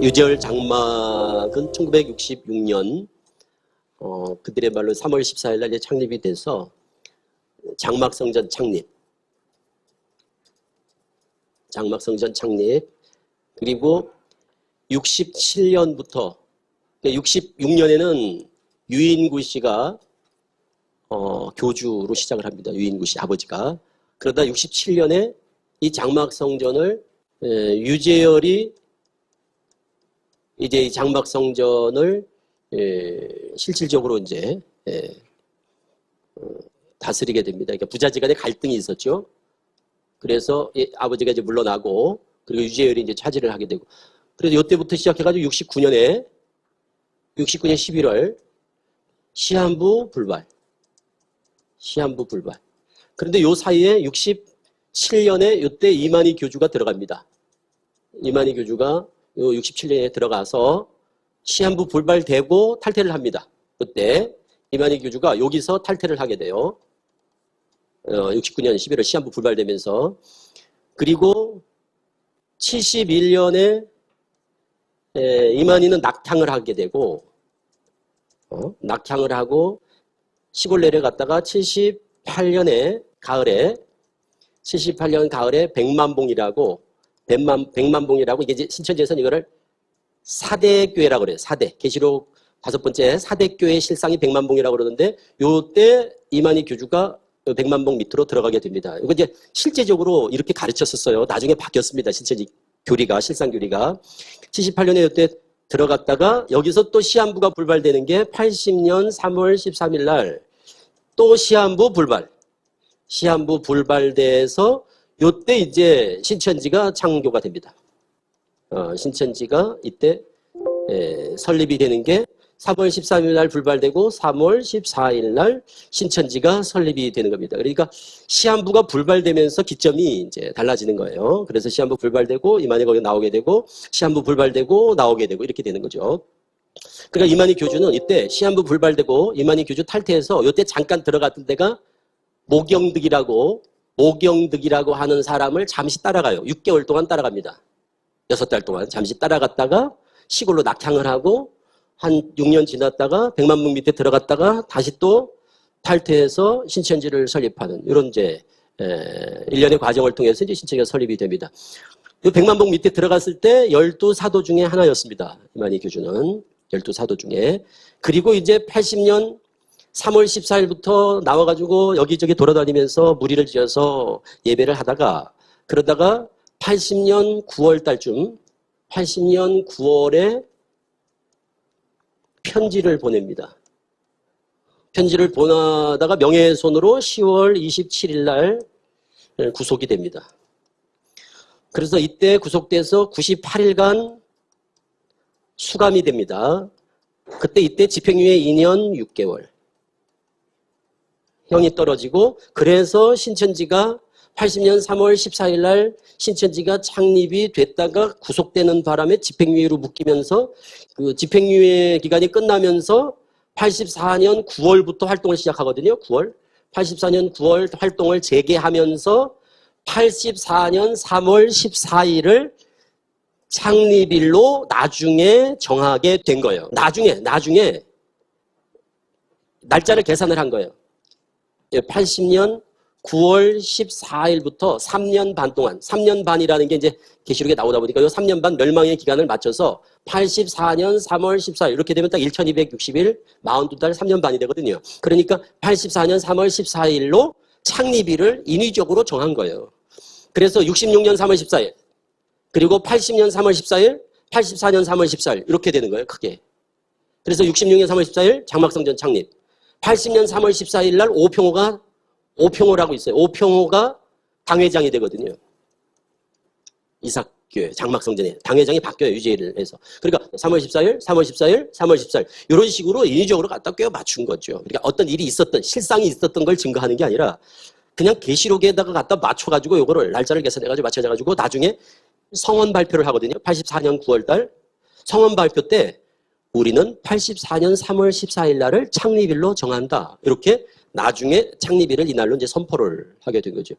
유재열 장막은 1966년 그들의 말로 3월 14일 날 창립이 돼서 장막성전 창립, 그리고 67년부터 66년에는 유인구 씨가 교주로 시작을 합니다. 유인구 씨 아버지가. 그러다 67년에 이 장막성전을 유재열이 이제 이 장막성전을 실질적으로 이제 다스리게 됩니다. 그러니까 부자지간에 갈등이 있었죠. 그래서 아버지가 이제 물러나고 그리고 유재열이 이제 차지를 하게 되고 그래서 이때부터 시작해가지고 69년 11월 시한부 불발. 그런데 요 사이에 67년에 이때 이만희 교주가 들어갑니다. 이만희 교주가 요 67년에 들어가서 시한부 불발되고 탈퇴를 합니다. 그때 이만희 교주가 여기서 탈퇴를 하게 돼요. 69년 11월 시한부 불발되면서 그리고 71년에 이만희는 낙향을 하게 되고 낙향을 하고 시골 내려갔다가 78년 가을에 백만봉이라고 이게 이제 신천지에서는 이거를 사대교회라고 그래요. 계시록 5번째 사대교회 실상이 백만봉이라고 그러는데 요때 이만희 교주가 백만봉 밑으로 들어가게 됩니다. 이거 이제 실제적으로 이렇게 가르쳤었어요. 나중에 바뀌었습니다. 신천지 교리가, 실상 교리가. 78년에 이때 들어갔다가 여기서 또 시한부가 불발되는 게 80년 3월 13일 날 또 시한부 불발돼서 요때 이제 신천지가 창교가 됩니다. 신천지가 이때 설립이 되는 게 3월 13일 날 불발되고 3월 14일 날 신천지가 설립이 되는 겁니다. 그러니까 시한부가 불발되면서 기점이 이제 달라지는 거예요. 그래서 시한부 불발되고 이만희 거기 나오게 되고 시한부 불발되고 나오게 되고 이렇게 되는 거죠. 그러니까 이만희 교주는 이때 시한부 불발되고 이만희 교주 탈퇴해서 이때 잠깐 들어갔던 데가 모경득이라고 하는 사람을 잠시 따라가요. 6개월 동안 따라갑니다. 6달 동안 잠시 따라갔다가 시골로 낙향을 하고 한 6년 지났다가 백만봉 밑에 들어갔다가 다시 또 탈퇴해서 신천지를 설립하는 이런 이제 일련의 과정을 통해서 이제 신천지가 설립이 됩니다. 이 백만봉 밑에 들어갔을 때 12사도 중에 하나였습니다. 이만희 교주는 12사도 중에. 그리고 이제 80년 3월 14일부터 나와가지고 여기저기 돌아다니면서 무리를 지어서 예배를 하다가 그러다가 80년 9월 달쯤 80년 9월에 편지를 보냅니다. 편지를 보내다가 명예훼손으로 10월 27일 날 구속이 됩니다. 그래서 이때 구속돼서 98일간 수감이 됩니다. 이때 집행유예 2년 6개월. 형이 떨어지고 그래서 신천지가 80년 3월 14일 날 신천지가 창립이 됐다가 구속되는 바람에 집행유예로 묶이면서 그 집행유예 기간이 끝나면서 84년 9월부터 활동을 시작하거든요. 84년 9월 활동을 재개하면서 84년 3월 14일을 창립일로 나중에 정하게 된 거예요. 나중에 날짜를 계산을 한 거예요. 80년 9월 14일부터 3년 반 동안 3년 반이라는 게 이제 계시록에 나오다 보니까 이 3년 반 멸망의 기간을 맞춰서 84년 3월 14일 이렇게 되면 딱 1260일 42달 3년 반이 되거든요. 그러니까 84년 3월 14일로 창립일을 인위적으로 정한 거예요. 그래서 66년 3월 14일 그리고 80년 3월 14일 84년 3월 14일 이렇게 되는 거예요. 크게. 그래서 66년 3월 14일 장막성전 창립 80년 3월 14일 날 오평호라고 있어요. 오평호가 당회장이 되거든요. 이삭교회 장막성전에 당회장이 바뀌어요. 유재를 해서. 그러니까 3월 14일 이런 식으로 인위적으로 갖다 꿰어 맞춘 거죠. 그러니까 어떤 일이 있었던 실상이 있었던 걸 증거하는 게 아니라 그냥 계시록에다가 갖다 맞춰가지고 이거를 날짜를 계산해가지고 맞춰가지고 나중에 성원 발표를 하거든요. 84년 9월 달 성원 발표 때 우리는 84년 3월 14일 날을 창립일로 정한다. 이렇게 나중에 창립일을 이날로 이제 선포를 하게 된 거죠.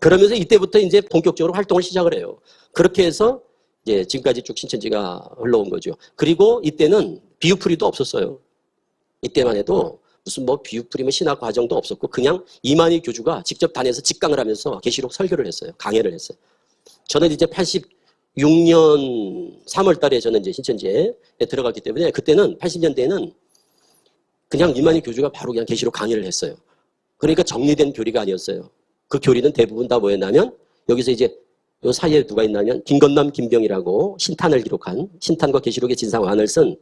그러면서 이때부터 이제 본격적으로 활동을 시작을 해요. 그렇게 해서 이제 지금까지 쭉 신천지가 흘러온 거죠. 그리고 이때는 비유풀이도 없었어요. 이때만 해도 무슨 뭐 비유풀이면 신학 과정도 없었고 그냥 이만희 교주가 직접 다녀서 직강을 하면서 계시록 설교를 했어요. 강해를 했어요. 저는 이제 86년 3월 달에 저는 이제 신천지에 들어갔기 때문에 그때는 80년대에는 그냥 이만희 교주가 바로 그냥 계시록 강의를 했어요. 그러니까 정리된 교리가 아니었어요. 그 교리는 대부분 다 뭐였냐면 여기서 이제 요 사이에 누가 있냐면 김건남, 김병이라고 신탄을 기록한 신탄과 계시록의 진상환을 쓴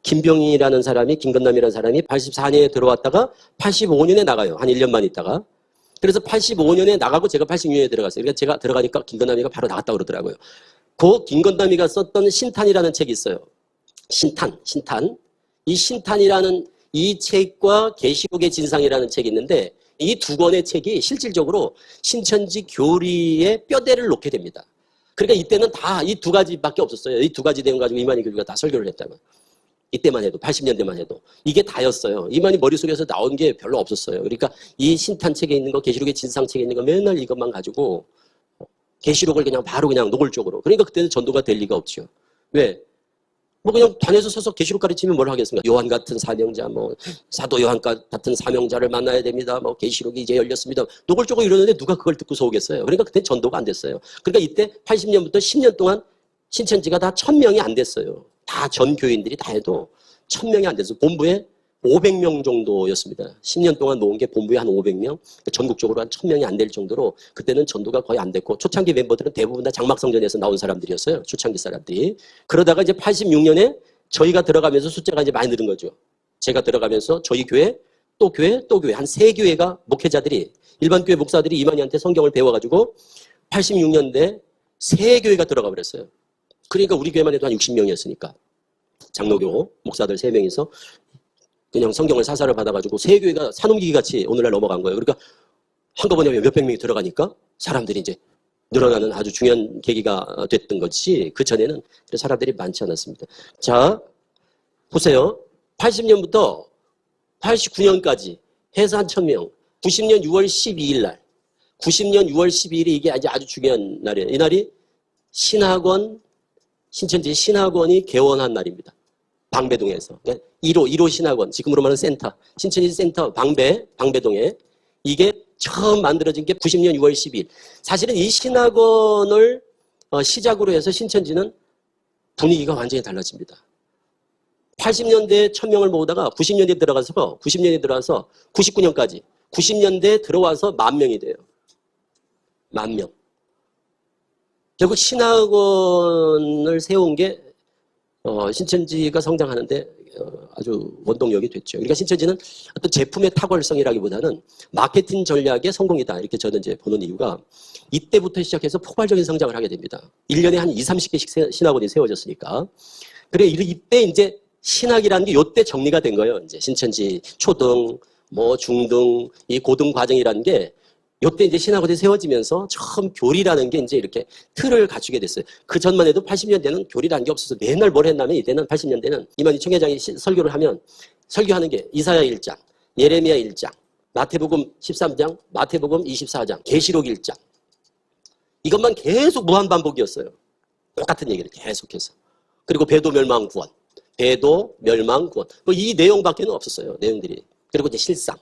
김병이라는 사람이 김건남이라는 사람이 84년에 들어왔다가 85년에 나가요. 한 1년만 있다가. 그래서 85년에 나가고 제가 86년에 들어갔어요. 그러니까 제가 들어가니까 김건남이가 바로 나갔다고 그러더라고요. 그 김건남이가 썼던 신탄이라는 책이 있어요. 신탄. 이 신탄이라는 이 책과 계시록의 진상이라는 책이 있는데 이 두 권의 책이 실질적으로 신천지 교리의 뼈대를 놓게 됩니다. 그러니까 이때는 다 이 두 가지밖에 없었어요. 이 두 가지 내용 가지고 이만희 교주가 다 설교를 했다고. 이때만 해도 80년대만 해도 이게 다였어요. 이만희 머릿속에서 나온 게 별로 없었어요. 그러니까 이 신탄 책에 있는 거 계시록의 진상 책에 있는 거 맨날 이것만 가지고 계시록을 그냥 바로 그냥 노골적으로. 그러니까 그때는 전도가 될 리가 없죠. 왜? 뭐 그냥 단에서 서서 계시록 가르치면 뭘 하겠습니까? 요한 같은 사명자, 뭐 사도 요한 같은 사명자를 만나야 됩니다. 뭐 계시록이 이제 열렸습니다. 노골적으로 이러는데 누가 그걸 듣고서 오겠어요? 그러니까 그때 전도가 안 됐어요. 그러니까 이때 80년부터 10년 동안 신천지가 다 1000명이 안 됐어요. 다 전 교인들이 다 해도 1000명이 안 됐어요. 본부에 500명 정도였습니다. 10년 동안 모은 게 본부에 한 500명, 전국적으로 한 1000명이 안 될 정도로 그때는 전도가 거의 안 됐고 초창기 멤버들은 대부분 다 장막성전에서 나온 사람들이었어요. 초창기 사람들이. 그러다가 이제 86년에 저희가 들어가면서 숫자가 이제 많이 늘은 거죠. 제가 들어가면서 저희 교회, 또 교회, 또 교회 한 3교회가 목회자들이 일반 교회 목사들이 이만희한테 성경을 배워가지고 86년대 3교회가 들어가 버렸어요. 그러니까 우리 교회만 해도 한 60명이었으니까 장로교 목사들 3명이서 그냥 성경을 사사를 받아가지고 세 교회가 산옮기기 같이 오늘날 넘어간 거예요. 그러니까 한꺼번에 몇백 명이 들어가니까 사람들이 이제 늘어나는 아주 중요한 계기가 됐던 것이 그 전에는 사람들이 많지 않았습니다. 자, 보세요. 80년부터 89년까지 해서 한 1000명. 90년 6월 12일 날. 90년 6월 12일이 이게 아주 중요한 날이에요. 이 날이 신학원, 신천지 신학원이 개원한 날입니다. 방배동에서. 1호 신학원, 지금으로 말하는 센터. 신천지 센터 방배동에. 이게 처음 만들어진 게 90년 6월 10일. 사실은 이 신학원을 시작으로 해서 신천지는 분위기가 완전히 달라집니다. 80년대에 1000명을 모으다가 90년대에 들어가서 99년까지 90년대에 들어와서 10,000명이 돼요. 10,000명. 결국 신학원을 세운 게 신천지가 성장하는데 아주 원동력이 됐죠. 그러니까 신천지는 어떤 제품의 탁월성이라기보다는 마케팅 전략의 성공이다. 이렇게 저는 이제 보는 이유가 이때부터 시작해서 폭발적인 성장을 하게 됩니다. 1년에 한 20, 30개씩 신학원이 세워졌으니까. 그래, 이때 이제 신학이라는 게 이때 정리가 된 거예요. 이제 신천지 초등, 뭐 중등, 이 고등 과정이라는 게 이때 이제 신학원이 세워지면서 처음 교리라는 게 이제 이렇게 틀을 갖추게 됐어요. 그 전만 해도 80년대는 교리라는 게 없어서 맨날 뭘 했냐면 이때는 80년대는 이만희 총회장이 설교를 하면 설교하는 게 이사야 1장, 예레미야 1장, 마태복음 13장, 마태복음 24장, 계시록 1장. 이것만 계속 무한반복이었어요. 똑같은 얘기를 계속해서. 그리고 배도 멸망 구원, 배도 멸망 구원. 뭐 이 내용밖에는 없었어요. 내용들이. 그리고 이제 실상.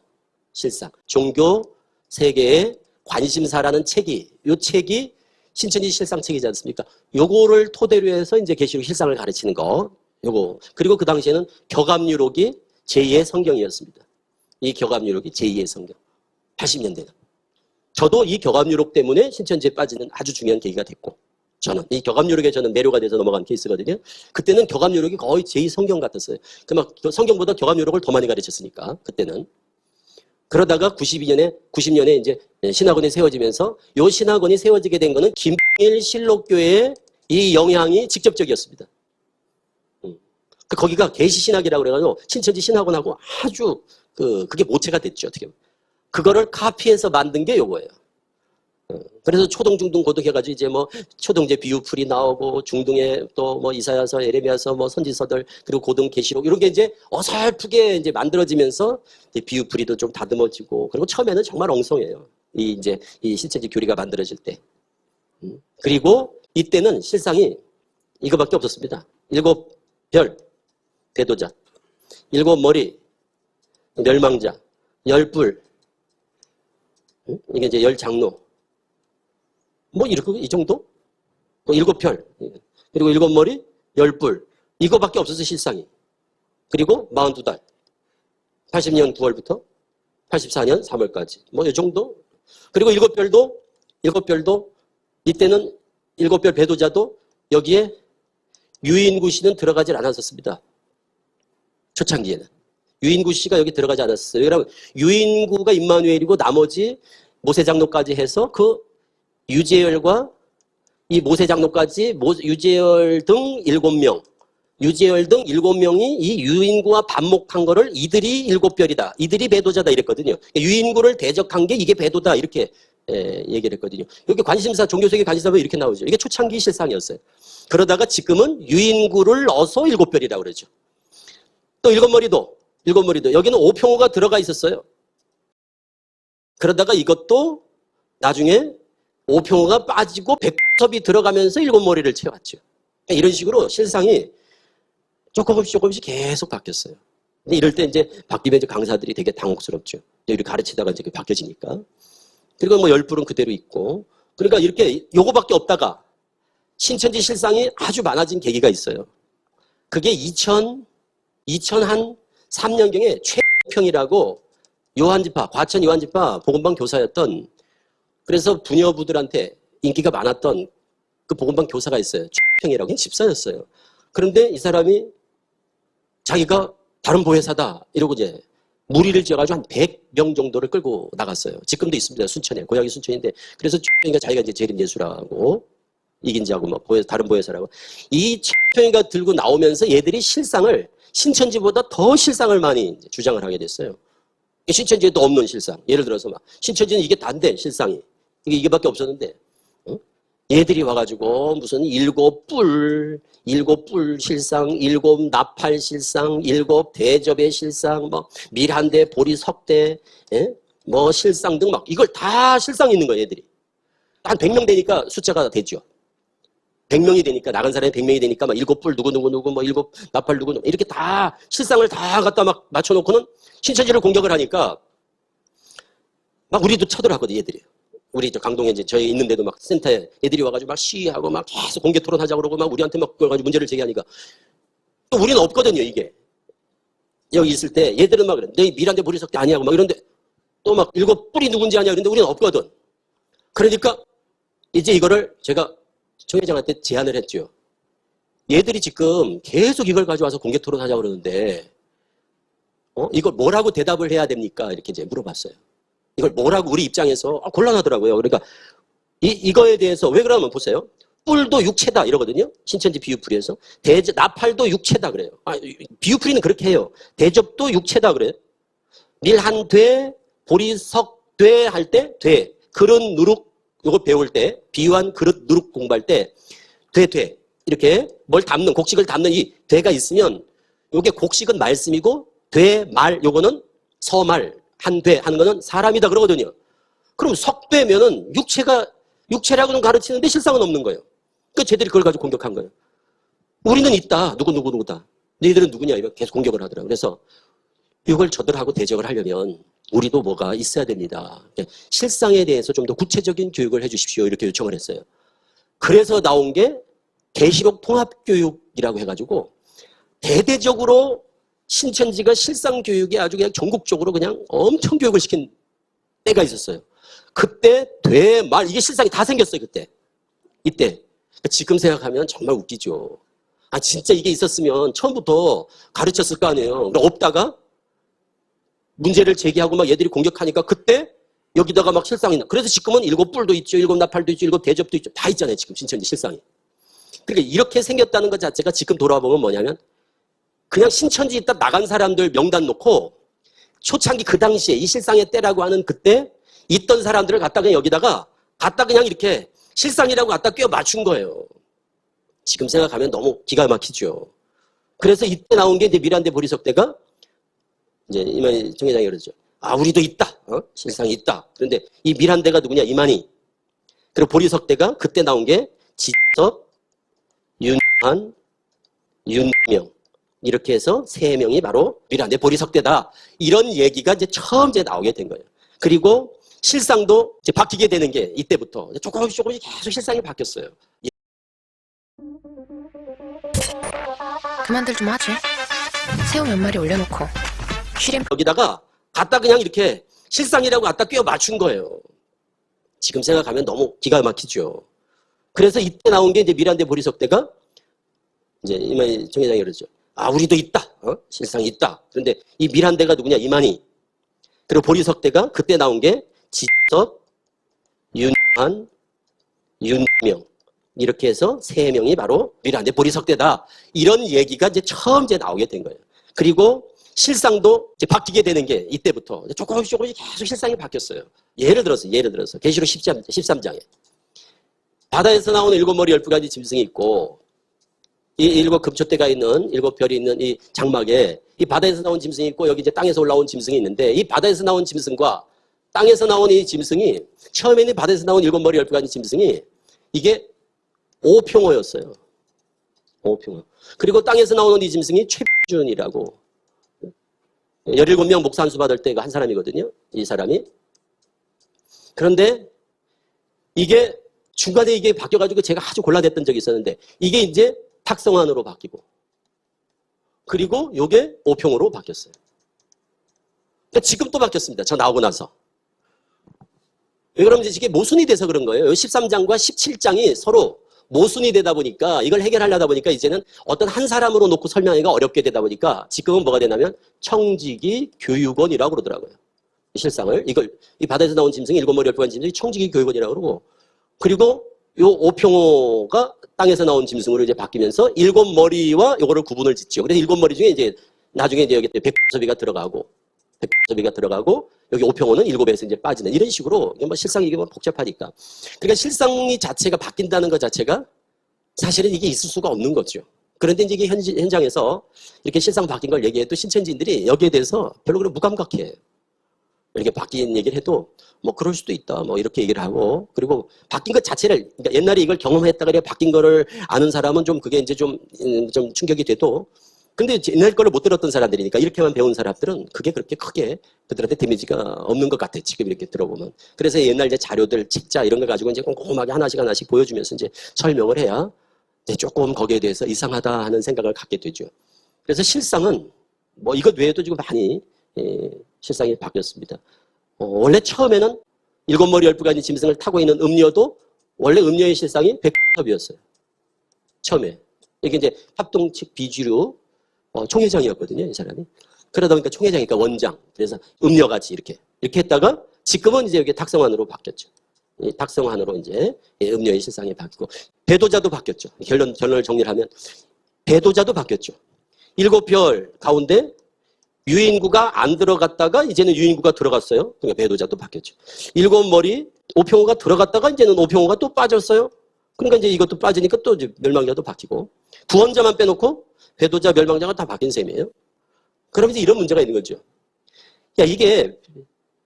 종교 세계의 관심사라는 책이, 요 책이 신천지 실상책이지 않습니까? 요거를 토대로 해서 이제 계시록 실상을 가르치는 거, 요거. 그리고 그 당시에는 격암유록이 제2의 성경이었습니다. 이 격암유록이 제2의 성경. 80년대는. 저도 이 격암유록 때문에 신천지에 빠지는 아주 중요한 계기가 됐고, 저는 이 격암유록에 저는 매료가 돼서 넘어간 케이스거든요. 그때는 격암유록이 거의 제2 성경 같았어요. 그 막 성경보다 격암유록을 더 많이 가르쳤으니까 그때는. 그러다가 90년에 이제 신학원이 세워지면서 요 신학원이 세워지게 된 거는 김일 실록교회의 이 영향이 직접적이었습니다. 거기가 계시신학이라고 그래가지고 신천지 신학원하고 아주 그게 모체가 됐죠. 어떻게 보면. 그거를 카피해서 만든 게 요거예요. 그래서 초등, 중등, 고등 해가지고 이제 뭐 초등제 비유풀이 나오고 중등에 또 뭐 이사야서, 예레미야서, 뭐 선지서들 그리고 고등 계시록 이런 게 이제 어설프게 이제 만들어지면서 이제 비유풀이도 좀 다듬어지고 그리고 처음에는 정말 엉성해요. 이 신천지 교리가 만들어질 때. 그리고 이때는 실상이 이거밖에 없었습니다. 7별, 배도자, 7머리, 멸망자, 10뿔, 이게 이제 10장로, 뭐 이렇게 이 정도? 뭐 7별, 그리고 7머리, 10뿔, 이거밖에 없었어요, 실상이. 그리고 42달, 80년 9월부터 84년 3월까지, 뭐 이 정도. 그리고 7별도 이때는 7별 배도자도 여기에 유인구씨는 들어가질 않았었습니다. 초창기에는. 유인구씨가 여기 들어가지 않았어요. 그러면 유인구가 임마누엘이고 나머지 모세장로까지 해서 그 유재열과 이 모세장로까지 유재열 등 7명, 유재열 등 7명이 이 유인구와 반목한 거를 이들이 7별이다. 이들이 배도자다 이랬거든요. 유인구를 대적한 게 이게 배도다 이렇게 얘기를 했거든요. 여기 관심사, 종교세계 관심사가 이렇게 나오죠. 이게 초창기 실상이었어요. 그러다가 지금은 유인구를 넣어서 7별이라고 그러죠. 또 7머리도 여기는 오평호가 들어가 있었어요. 그러다가 이것도 나중에 오평호가 빠지고 백섭이 들어가면서 7머리를 채웠죠. 이런 식으로 실상이 조금씩 계속 바뀌었어요. 근데 이럴 때 이제 바뀌면 이제 강사들이 되게 당혹스럽죠. 이렇게 가르치다가 이제 바뀌어지니까. 그리고 뭐 10불은 그대로 있고. 그러니까 이렇게 요거밖에 없다가 신천지 실상이 아주 많아진 계기가 있어요. 그게 2003년경에 최평이라고 요한지파, 과천 요한지파 복음방 교사였던, 그래서 부녀부들한테 인기가 많았던 그 복음방 교사가 있어요. 최평이라고. 집사였어요. 그런데 이 사람이 자기가 다른 보혜사다 이러고 이제 무리를 지어가지고 한 100명 정도를 끌고 나갔어요. 지금도 있습니다. 순천에. 고향이 순천인데. 그래서 최평이가 자기가 이제 재림예수라고 이긴자고 뭐 다른 보혜사라고. 이 최평이가 들고 나오면서 얘들이 실상을 신천지보다 더 실상을 많이 주장을 하게 됐어요. 신천지에도 없는 실상. 예를 들어서 막 신천지는 이게 단데 실상이. 이게밖에 없었는데. 얘들이 와가지고 무슨 7뿔 실상, 7나팔 실상, 7대접의 실상, 뭐 밀한대, 보리석대, 뭐 실상 등 막 이걸 다 실상 있는 거예요, 얘들이. 한 100명 되니까 숫자가 되죠. 100명이 되니까, 나간 사람이 100명이 되니까 막 7뿔 누구, 뭐 7나팔 누구, 이렇게 다 실상을 다 갖다 막 맞춰놓고는 신천지를 공격을 하니까 막 우리도 쳐들어하거든, 얘들이. 우리 강동에 이제 저희 있는데도 막 센터에 애들이 와가지고 막 시위하고 막 계속 공개 토론하자고 그러고 막 우리한테 막 그걸 가지고 문제를 제기하니까 또 우리는 없거든요, 이게. 여기 있을 때 얘들은 막 그래. 너희 밀한대 보리석대 아니냐고 막 이런데 또 막 7뿔이 누군지 아냐 그런데 우리는 없거든. 그러니까 이제 이거를 제가 총회장한테 제안을 했죠. 얘들이 지금 계속 이걸 가져와서 공개 토론하자고 그러는데 이걸 뭐라고 대답을 해야 됩니까? 이렇게 이제 물어봤어요. 이걸 뭐라고 우리 입장에서 곤란하더라고요. 그러니까 이거에 대해서 왜 그러면 보세요. 뿔도 육체다 이러거든요. 신천지 비유풀이에서. 나팔도 육체다 그래요. 비유풀이는 그렇게 해요. 대접도 육체다 그래요. 밀한되, 보리석되 할 때 돼. 그릇 누룩 요거 배울 때 비유한 그릇 누룩 공부할 때 돼. 이렇게 뭘 담는 곡식을 담는 이 되가 있으면 요게 곡식은 말씀이고 말 요거는 서말. 한되 하는 거는 사람이다 그러거든요. 그럼 석되면은 육체라고는 가르치는데 실상은 없는 거예요. 그러니까 쟤들이 그걸 가지고 공격한 거예요. 우리는 있다. 누구다. 너희들은 누구냐? 이거 계속 공격을 하더라고요. 그래서 이걸 저들하고 대적을 하려면 우리도 뭐가 있어야 됩니다. 실상에 대해서 좀 더 구체적인 교육을 해 주십시오. 이렇게 요청을 했어요. 그래서 나온 게 계시록 통합교육이라고 해가지고 대대적으로 신천지가 실상 교육에 아주 그냥 전국적으로 그냥 엄청 교육을 시킨 때가 있었어요. 그때 말 이게 실상이 다 생겼어요. 이때 지금 생각하면 정말 웃기죠. 진짜 이게 있었으면 처음부터 가르쳤을 거 아니에요. 없다가 문제를 제기하고 막 얘들이 공격하니까 그때 여기다가 막 실상이 나. 그래서 지금은 7뿔도 있죠, 7나팔도 있죠, 7대접도 있죠. 다 있잖아요. 지금 신천지 실상이. 그러니까 이렇게 생겼다는 것 자체가 지금 돌아보면 뭐냐면 그냥 신천지 있다 나간 사람들 명단 놓고 초창기 그 당시에 이 실상의 때라고 하는 그때 있던 사람들을 갖다가 여기다가 그냥 이렇게 실상이라고 갖다 끼워 맞춘 거예요. 지금 생각하면 너무 기가 막히죠. 그래서 이때 나온 게 이제 밀한대 보리석대가 이제 이만희 총회장이 그러죠. 우리도 있다. 실상이 있다. 그런데 이 밀한대가 누구냐? 이만희. 그리고 보리석대가 그때 나온 게 지석, 윤한, 윤명 이렇게 해서 세 명이 바로 미란대 보리석대다. 이런 얘기가 이제 처음 이제 나오게 된 거예요. 그리고 실상도 이제 바뀌게 되는 게 이때부터 조금씩 계속 실상이 바뀌었어요. 그만들 좀 하지. 새우 몇 마리 올려놓고 쉬림 여기다가 갖다 그냥 이렇게 실상이라고 갖다 끼워 맞춘 거예요. 지금 생각하면 너무 기가 막히죠. 그래서 이때 나온 게 이제 미란대 보리석대가 이제 이만희 총회장이 그러죠. 아, 우리도 있다. 실상이 있다. 그런데 이 미란대가 누구냐? 이만희. 그리고 보리석대가 그때 나온 게 지석, 윤한, 윤명. 이렇게 해서 세 명이 바로 미란대 보리석대다. 이런 얘기가 이제 처음 이제 나오게 된 거예요. 그리고 실상도 이제 바뀌게 되는 게 이때부터 조금씩 계속 실상이 바뀌었어요. 예를 들어서 계시록 13장에 바다에서 나오는 7머리 12가지 짐승이 있고 이 7 금초대가 있는 7 별이 있는 이 장막에 이 바다에서 나온 짐승이 있고 여기 이제 땅에서 올라온 짐승이 있는데 이 바다에서 나온 짐승과 땅에서 나온 이 짐승이 처음에는 바다에서 나온 7머리 12가지 짐승이 이게 오평호였어요. 오평호. 그리고 땅에서 나오는 이 짐승이 최준이라고 17명 목산수 받을 때 한 사람이거든요. 이 사람이. 그런데 이게 중간에 이게 바뀌어가지고 제가 아주 곤란했던 적이 있었는데 이게 이제 탁성환으로 바뀌고 그리고 요게 오평으로 바뀌었어요. 그러니까 지금 또 바뀌었습니다. 저 나오고 나서. 왜 그러면 이게 모순이 돼서 그런 거예요. 13장과 17장이 서로 모순이 되다 보니까 이걸 해결하려다 보니까 이제는 어떤 한 사람으로 놓고 설명하기가 어렵게 되다 보니까 지금은 뭐가 되냐면 청지기 교육원이라고 그러더라고요. 실상을. 이 바다에서 나온 짐승이 7머리 12가지 짐승이 청지기 교육원이라고 그러고 그리고 요 오평호가 땅에서 나온 짐승으로 이제 바뀌면서 7머리와 요거를 구분을 짓죠. 그래서 7머리 중에 이제 나중에 이제 여기 백소비가 들어가고 여기 오평호는 7에서 이제 빠지는 이런 식으로 뭐 실상이 이게 뭐 복잡하니까. 그러니까 실상이 자체가 바뀐다는 것 자체가 사실은 이게 있을 수가 없는 거죠. 그런데 이제 이게 현장에서 이렇게 실상 바뀐 걸 얘기해도 신천지인들이 여기에 대해서 별로 그렇게 무감각해요. 이렇게 바뀐 얘기를 해도 뭐 그럴 수도 있다 뭐 이렇게 얘기를 하고 그리고 바뀐 것 자체를 그러니까 옛날에 이걸 경험했다가 바뀐 거를 아는 사람은 좀 그게 이제 좀 충격이 돼도 근데 옛날 거를 못 들었던 사람들이니까 이렇게만 배운 사람들은 그게 그렇게 크게 그들한테 데미지가 없는 것 같아 지금 이렇게 들어보면. 그래서 옛날 이제 자료들 책자 이런 거 가지고 이제 꼼꼼하게 하나씩 보여주면서 이제 설명을 해야 이제 조금 거기에 대해서 이상하다 하는 생각을 갖게 되죠. 그래서 실상은 뭐 이것 외에도 지금 많이 실상이 바뀌었습니다. 원래 처음에는 7머리 12가지 짐승을 타고 있는 음녀도 원래 음녀의 실상이 백섭이었어요. 처음에. 이게 이제 합동 측 비주류 총회장이었거든요, 이 사람이. 그러다 보니까 총회장이니까 원장. 그래서 음녀같이 이렇게 했다가 지금은 이제 여기 탁성환으로 바뀌었죠. 이 탁성환으로 이제 음녀의 실상이 바뀌고 배도자도 바뀌었죠. 결론을 정리를 하면 배도자도 바뀌었죠. 7별 가운데 유인구가 안 들어갔다가 이제는 유인구가 들어갔어요. 그러니까 배도자도 바뀌었죠. 7머리 오평호가 들어갔다가 이제는 오평호가 또 빠졌어요. 그러니까 이제 이것도 빠지니까 또 이제 멸망자도 바뀌고 구원자만 빼놓고 배도자 멸망자가 다 바뀐 셈이에요. 그럼 이제 이런 문제가 있는 거죠. 야 이게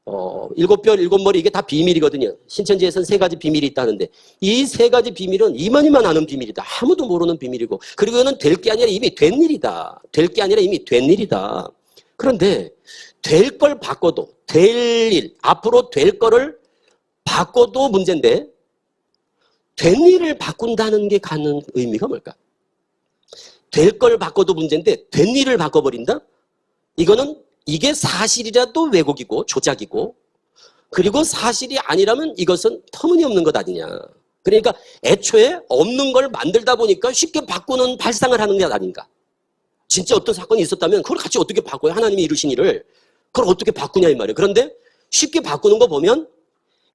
7별 7머리 이게 다 비밀이거든요. 신천지에서는 3가지 비밀이 있다는데 이 3가지 비밀은 이만희만 아는 비밀이다. 아무도 모르는 비밀이고 그리고 이거는 될 게 아니라 이미 된 일이다. 될 게 아니라 이미 된 일이다. 그런데 될 걸 바꿔도 될 일, 앞으로 될 거를 바꿔도 문제인데 된 일을 바꾼다는 게 갖는 의미가 뭘까? 될 걸 바꿔도 문제인데 된 일을 바꿔버린다? 이거는 이게 사실이라도 왜곡이고 조작이고 그리고 사실이 아니라면 이것은 터무니없는 것 아니냐. 그러니까 애초에 없는 걸 만들다 보니까 쉽게 바꾸는 발상을 하는 것 아닌가. 진짜 어떤 사건이 있었다면 그걸 같이 어떻게 바꿔요? 하나님이 이루신 일을. 그걸 어떻게 바꾸냐 이 말이에요. 그런데 쉽게 바꾸는 거 보면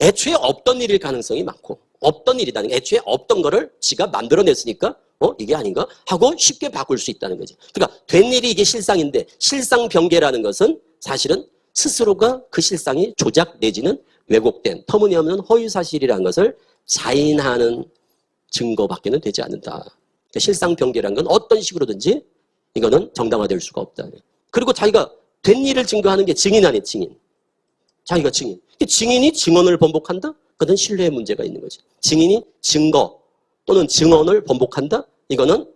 애초에 없던 일일 가능성이 많고 없던 일이다. 애초에 없던 거를 지가 만들어냈으니까 이게 아닌가? 하고 쉽게 바꿀 수 있다는 거죠. 그러니까 된 일이 이게 실상인데 실상변개라는 것은 사실은 스스로가 그 실상이 조작 내지는 왜곡된 터무니없는 허위사실이라는 것을 자인하는 증거밖에는 되지 않는다. 그러니까 실상변개라는 건 어떤 식으로든지 이거는 정당화될 수가 없다. 그리고 자기가 된 일을 증거하는 게 증인 아니에요. 증인. 자기가 증인. 증인이 증언을 번복한다? 그건 신뢰의 문제가 있는 거죠. 증인이 증거 또는 증언을 번복한다? 이거는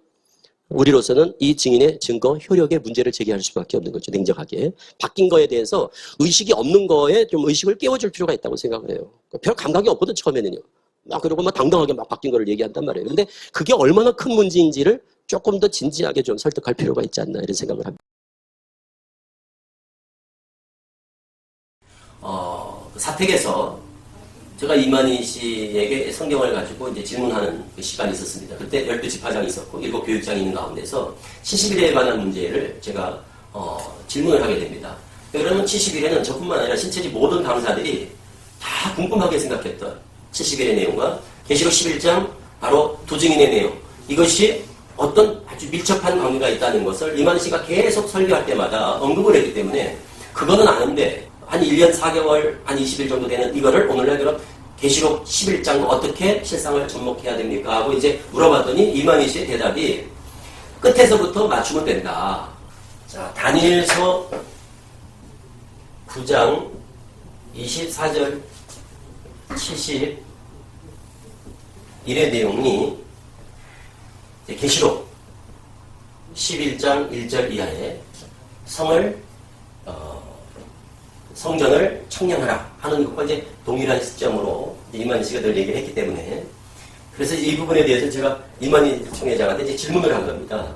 우리로서는 이 증인의 증거 효력에 문제를 제기할 수밖에 없는 거죠. 냉정하게. 바뀐 거에 대해서 의식이 없는 거에 좀 의식을 깨워줄 필요가 있다고 생각을 해요. 별 감각이 없거든, 처음에는요. 막 그러고 막 당당하게 막 바뀐 거를 얘기한단 말이에요. 근데 그게 얼마나 큰 문제인지를 조금 더 진지하게 좀 설득할 필요가 있지 않나 이런 생각을 합니다. 사택에서 제가 이만희 씨에게 성경을 가지고 이제 질문하는 그 시간이 있었습니다. 그때 12집화장이 있었고 7교육장이 있는 가운데서 70일에 관한 문제를 제가 질문을 하게 됩니다. 그러면 70일에는 저뿐만 아니라 신천지 모든 강사들이 다 궁금하게 생각했던 70일의 내용과 계시록 11장 바로 두 증인의 내용, 이것이 어떤 아주 밀접한 관계가 있다는 것을 이만희 씨가 계속 설교할 때마다 언급을 했기 때문에 그거는 아는데 한 1년 4개월, 한 20일 정도 되는 이거를 오늘날 그럼 계시록 11장 어떻게 실상을 접목해야 됩니까? 하고 이제 물어봤더니 이만희 씨의 대답이 끝에서부터 맞추면 된다. 자, 다니엘서 9장 24절 71의 내용이 계시록 11장 1절 이하에 성전을 청량하라 하는 것과 이제 동일한 시점으로 이만희 씨가 늘 얘기를 했기 때문에 그래서 이 부분에 대해서 제가 이만희 총회장한테 이제 질문을 한 겁니다.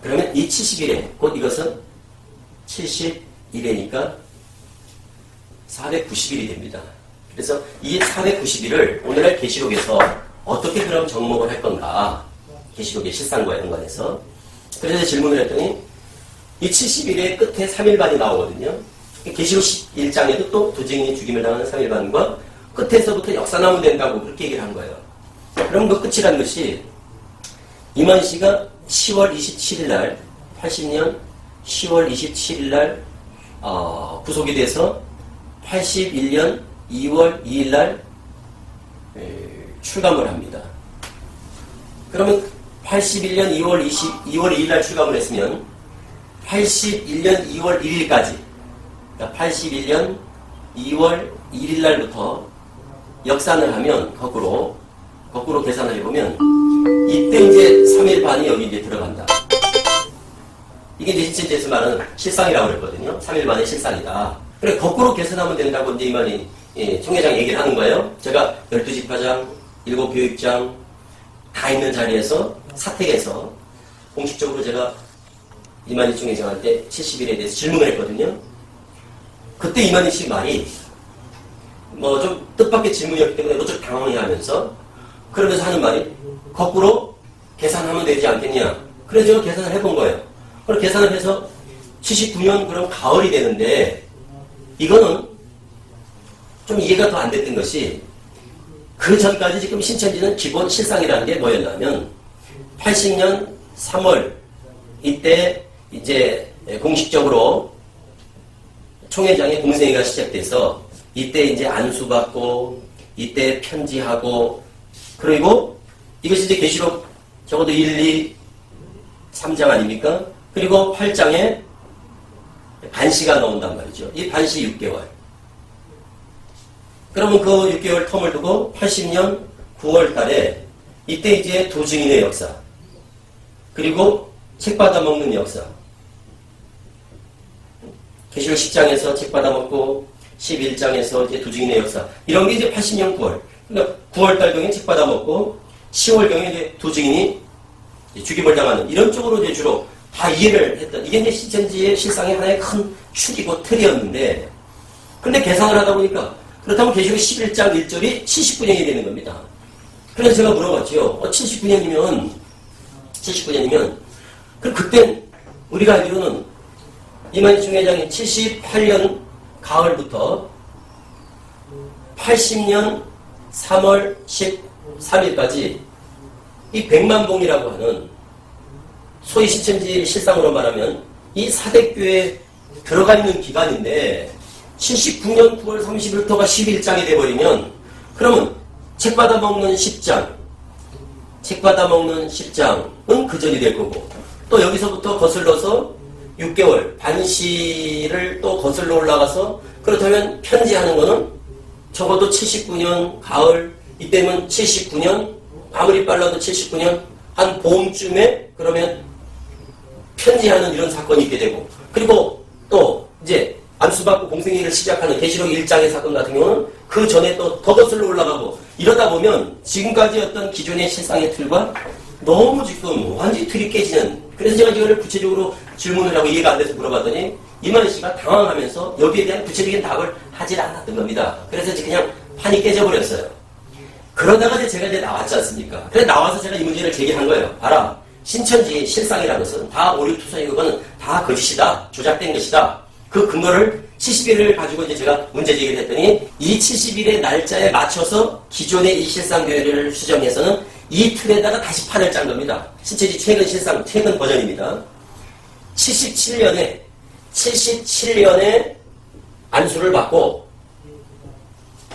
그러면 이 70일에 곧 이것은 71회니까 490일이 됩니다. 그래서 이 490일을 오늘날 계시록에서 어떻게 그럼 접목을 할 건가? 계시록의 실상과 연관해서. 그래서 질문을 했더니 이 70일의 끝에 3일반이 나오거든요. 계시록 1장에도 또 두 증인이 죽임을 당하는 3일반과 끝에서부터 역사 나오면 된다고 그렇게 얘기를 한 거예요. 그럼 그 끝이라는 것이 이만희 씨가 10월 27일 날 80년 10월 27일 날 구속이 돼서 81년 2월 2일 날 출감을 합니다. 그러면 81년 2월 2일 날 출감을 했으면 81년 2월 1일까지 81년 2월 1일 날부터 역산을 하면 거꾸로 계산을 해보면 이때 이제 3일 반이 여기 이제 들어간다. 이게 이제 신천지에서 말하는 실상이라고 그랬거든요. 3일 반의 실상이다. 그래 거꾸로 계산하면 된다고 이제 이만희 총회장 얘기를 하는 거예요. 제가 12집화장, 7교육장 다 있는 자리에서 사택에서 공식적으로 제가 이만희 총회장한테 70일에 대해서 질문을 했거든요. 그때 이만희 씨 말이 뭐 좀 뜻밖의 질문이었기 때문에 좀 당황해하면서 그러면서 하는 말이 거꾸로 계산하면 되지 않겠냐. 그래서 제가 계산을 해본 거예요. 그럼 계산을 해서 79년 그럼 가을이 되는데 이거는 좀 이해가 더 안 됐던 것이 그 전까지 지금 신천지는 기본 실상이라는 게 뭐였냐면 80년 3월 이때 이제 공식적으로 총회장의 공생회가 시작돼서 이때 이제 안수받고 이때 편지하고 그리고 이것이 이제 계시록 적어도 1, 2, 3장 아닙니까? 그리고 8장에 반시가 나온단 말이죠. 이 반시 6개월. 그러면 그 6개월 텀을 두고 80년 9월 달에 이때 이제 두 증인의 역사 그리고 책 받아먹는 역사 계시록 10장에서 책 받아먹고 11장에서 이제 두 증인의 역사 이런 게 이제 80년 9월 그러니까 9월 달경에 책 받아먹고 10월경에 이제 두 증인이 죽임을 당하는 이런 쪽으로 이제 주로 다 이해를 했던 이게 이제 신천지의 실상의 하나의 큰 축이고 틀이었는데 근데 계산을 하다 보니까 그렇다면 계시록 11장 1절이 79년이 되는 겁니다. 그래서 제가 물어봤죠. 79년이면 그럼 그땐 우리가 알기로는 이만희 총회장이 78년 가을부터 80년 3월 13일까지 이 백만봉이라고 하는 소위 신천지 실상으로 말하면 이 사대교에 들어가 있는 기간인데 79년 9월 30일부터가 11장이 돼버리면 그러면 책 받아먹는 10장은 그 전이 될 거고 또 여기서부터 거슬러서 6개월 반시를 또 거슬러 올라가서 그렇다면 편지하는 거는 적어도 79년 가을 이때면 79년 아무리 빨라도 79년 한 봄쯤에 그러면 편지하는 이런 사건이 있게 되고, 그리고 또 이제 안수받고 공생애를 시작하는 계시록 1장의 사건 같은 경우는 그 전에 또 더 거슬러 올라가고, 이러다 보면 지금까지 어떤 기존의 실상의 틀과 너무 지금 완전히 틀이 깨지는, 그래서 제가 이거를 구체적으로 질문을 하고 이해가 안 돼서 물어봤더니 이만희 씨가 당황하면서 여기에 대한 구체적인 답을 하질 않았던 겁니다. 그래서 이제 그냥 판이 깨져버렸어요. 그러다가 제가 이제 나왔지 않습니까? 그래서 나와서 제가 이 문제를 제기한 거예요. 봐라, 신천지의 실상이라는 것은 다 오류투성이, 그거는 다 거짓이다, 조작된 것이다. 그 근거를 70일을 가지고 이제 제가 문제 제기를 했더니 이 70일의 날짜에 맞춰서 기존의 이 실상 교리를 수정해서는 이 틀에다가 다시 판을 짠 겁니다. 신천지 최근 실상, 최근 버전입니다. 77년에 안수를 받고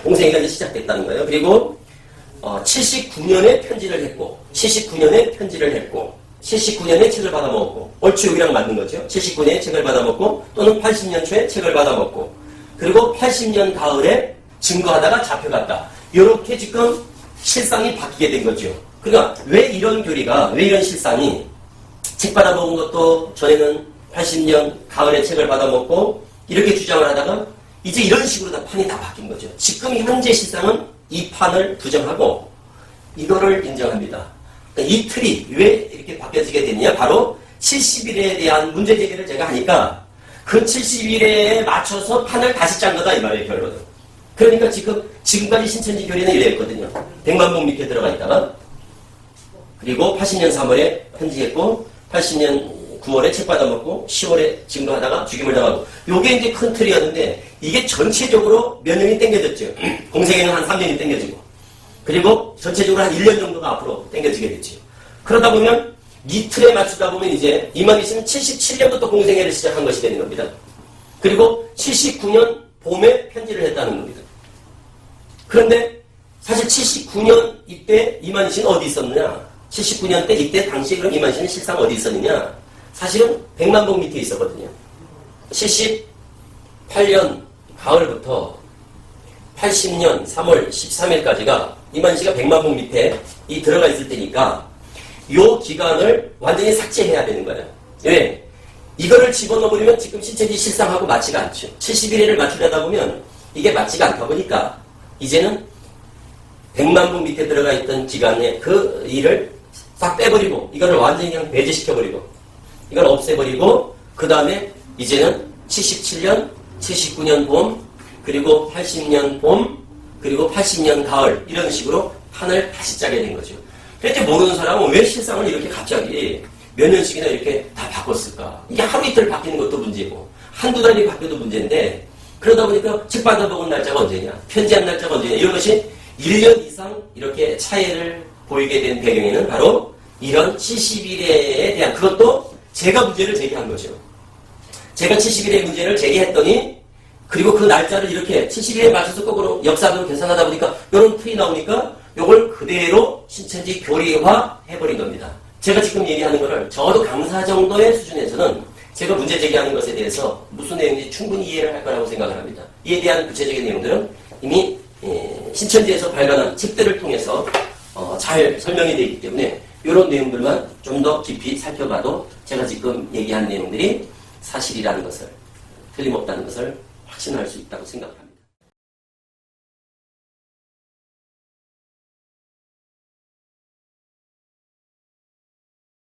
공생애가 이제 시작됐다는 거예요. 그리고 79년에 편지를 했고 79년에 책을 받아먹었고, 얼추 여기랑 맞는 거죠. 79년에 책을 받아먹고, 또는 80년 초에 책을 받아먹고, 그리고 80년 가을에 증거하다가 잡혀갔다. 이렇게 지금 실상이 바뀌게 된 거죠. 그러니까 왜 이런 교리가, 왜 이런 실상이, 책 받아먹은 것도 전에는 80년 가을에 책을 받아먹고 이렇게 주장을 하다가 이제 이런 식으로 다 판이 다 바뀐 거죠. 지금 현재 실상은 이 판을 부정하고 이거를 인정합니다. 이 틀이 왜 이렇게 바뀌어지게 됐냐? 바로 70일에 대한 문제 제기를 제가 하니까 그 70일에 맞춰서 판을 다시 짠 거다, 이 말이에요, 결론은. 그러니까 지금까지 신천지 교리는 이랬거든요. 100만 복 밑에 들어가 있다가, 그리고 80년 3월에 편지했고, 80년 9월에 책 받아먹고, 10월에 증거하다가 죽임을 당하고, 요게 이제 큰 틀이었는데, 이게 전체적으로 몇 년이 땡겨졌죠. 공생애는 한 3년이 땡겨지고, 그리고 전체적으로 한 1년 정도가 앞으로 땡겨지게 됐죠. 그러다 보면 이 틀에 맞추다 보면 이제 이만희 씨는 77년부터 공생애를 시작한 것이 되는 겁니다. 그리고 79년 봄에 편지를 했다는 겁니다. 그런데 사실 79년 이때 이만희 씨는 어디 있었느냐? 79년 때 이때 당시에 그럼 이만희 씨는 실상 어디 있었느냐? 사실은 100만 복 밑에 있었거든요. 78년 가을부터 80년 3월 13일까지가 이만희 씨가 100만 복 밑에 들어가 있을 테니까 요 기간을 완전히 삭제해야 되는 거예요. 왜? 이거를 집어넣어버리면 지금 신천지 실상하고 맞지가 않죠. 71회를 맞추려다 보면 이게 맞지가 않다 보니까 이제는 100만 복 밑에 들어가 있던 기간에 그 일을 싹 빼버리고 이거를 완전히 그냥 배제시켜버리고 이걸 없애버리고 그 다음에 이제는 77년, 79년 봄, 그리고 80년 봄, 그리고 80년 가을 이런 식으로 판을 다시 짜게 된 거죠. 그런데 모르는 사람은 왜 실상을 이렇게 갑자기 몇 년씩이나 이렇게 다 바꿨을까? 이게 하루 이틀 바뀌는 것도 문제고 한두 달이 바뀌어도 문제인데 그러다 보니까 책 받아먹은 날짜가 언제냐? 편지한 날짜가 언제냐? 이런 것이 1년 이상 이렇게 차이를 보이게 된 배경에는 바로 이런 70일에 대한 그것도 제가 문제를 제기한 거죠. 제가 70일의 문제를 제기했더니 그리고 그 날짜를 이렇게 70일에 맞춰서 거꾸로 역사적으로 계산하다 보니까 이런 틀이 나오니까 이걸 그대로 신천지 교리화 해버린 겁니다. 제가 지금 얘기하는 거를 적어도 강사 정도의 수준에서는 제가 문제 제기하는 것에 대해서 무슨 내용인지 충분히 이해를 할 거라고 생각을 합니다. 이에 대한 구체적인 내용들은 이미 신천지에서 발간한 책들을 통해서 잘 설명이 되어 있기 때문에 이런 내용들만 좀 더 깊이 살펴봐도 제가 지금 얘기한 내용들이 사실이라는 것을, 틀림없다는 것을 확신할 수 있다고 생각합니다.